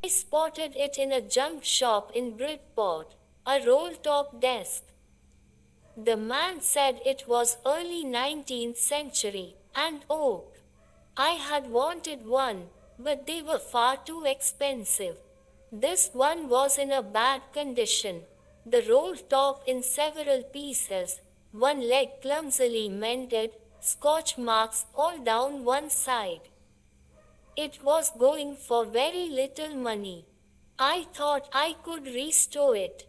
I spotted it in a junk shop in Bridport, a roll-top desk. The man said it was early 19th century, and oak. I had wanted one, but they were far too expensive. This one was in a bad condition, the roll top in several pieces, one leg clumsily mended, scotch marks all down one side. It was going for very little money. I thought I could restore it.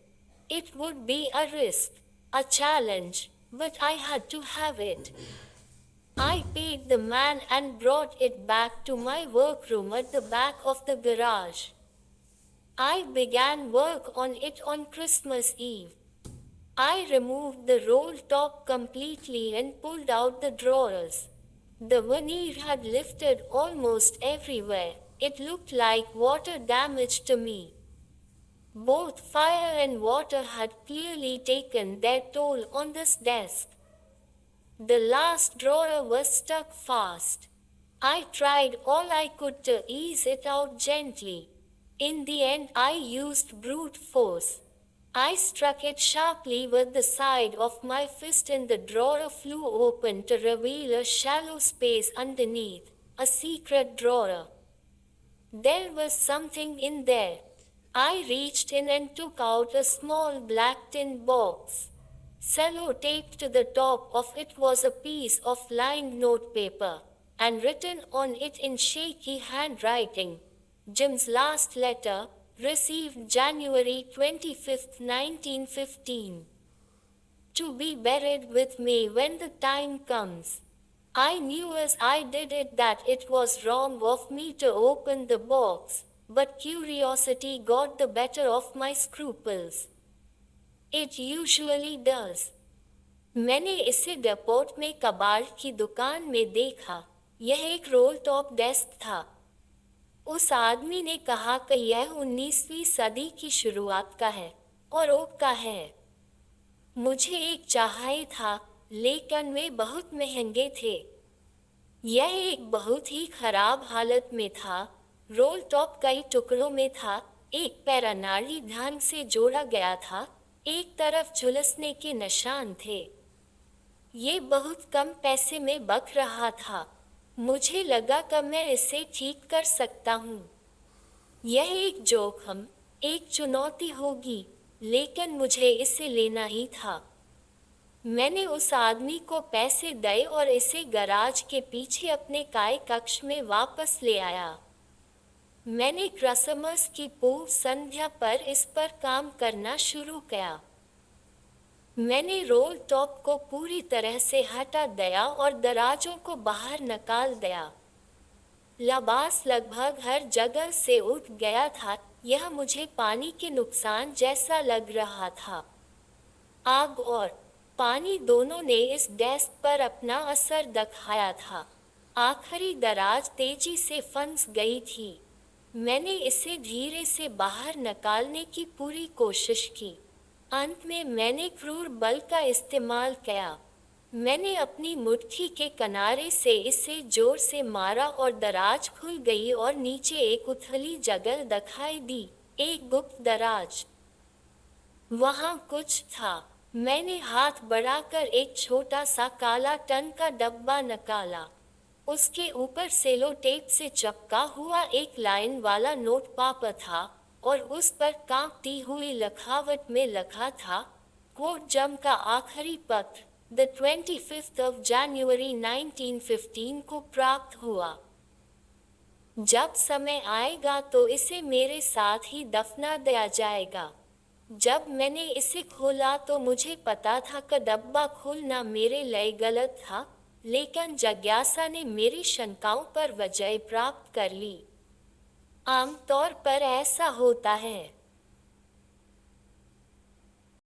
It would be a risk, a challenge, but I had to have it. I paid the man and brought it back to my workroom at the back of the garage. I began work on it on Christmas Eve. I removed the roll top completely and pulled out the drawers. The veneer had lifted almost everywhere. It looked like water damage to me. Both fire and water had clearly taken their toll on this desk. The last drawer was stuck fast. I tried all I could to ease it out gently. In the end, I used brute force. I struck it sharply with the side of my fist and the drawer flew open to reveal a shallow space underneath, a secret drawer. There was something in there. I reached in and took out a small black tin box. Sellotaped to the top of it was a piece of lined notepaper, and written on it in shaky handwriting, Jim's last letter, received January 25, 1915. To be buried with me when the time comes. I knew as I did it that it was wrong of me to open the box, but curiosity got the better of my scruples. It usually does. मैंने इसे depot में कबाड़ की दुकान में देखा। यह एक रोल टॉप डेस्क था। उस आदमी ने कहा कि यह 19वीं सदी की शुरुआत का है और ओक का है। मुझे एक चाहिए था, लेकिन वे बहुत महंगे थे। यह एक बहुत ही खराब हालत में था। रोल टॉप कई टुकड़ों में था, एक पैरा नाड़ी ढंग से जोड़ा गया था, एक तरफ झुलसने के निशान थे। ये बहुत कम पैसे में बक रहा था। मुझे लगा कि मैं इसे ठीक कर सकता हूँ। यह एक जोखिम, एक चुनौती होगी, लेकिन मुझे इसे लेना ही था। मैंने उस आदमी को पैसे दिए और इसे गराज के पीछे अपने काय कक्ष में वापस ले आया। मैंने क्रिसमस की पूर्व संध्या पर इस पर काम करना शुरू किया। मैंने रोल टॉप को पूरी तरह से हटा दिया और दराजों को बाहर निकाल दिया। लिबास लगभग हर जगह से उठ गया था। यह मुझे पानी के नुकसान जैसा लग रहा था। आग और पानी दोनों ने इस डेस्क पर अपना असर दिखाया था। आखिरी दराज तेजी से फंस गई थी। मैंने इसे धीरे से बाहर निकालने की पूरी कोशिश की। अंत में मैंने क्रूर बल का इस्तेमाल किया। मैंने अपनी मुट्ठी के किनारे से इसे जोर से मारा और दराज खुल गई और नीचे एक उथली जगह दिखाई दी, एक गुप्त दराज। वहाँ कुछ था। मैंने हाथ बढ़ाकर एक छोटा सा काला टन का डब्बा निकाला। उसके ऊपर सेलो टेप से चिपका हुआ एक लाइन वाला नोट पापा था और उस पर कांपती हुई लिखावट में लिखा था, कोर्ट जम का आखिरी पत्र, द 25th of January 1915 को प्राप्त हुआ। जब समय आएगा तो इसे मेरे साथ ही दफना दिया जाएगा। जब मैंने इसे खोला तो मुझे पता था कि डब्बा खोलना मेरे लिए गलत था, लेकिन जिज्ञासा ने मेरी शंकाओं पर विजय प्राप्त कर ली। आमतौर पर ऐसा होता है।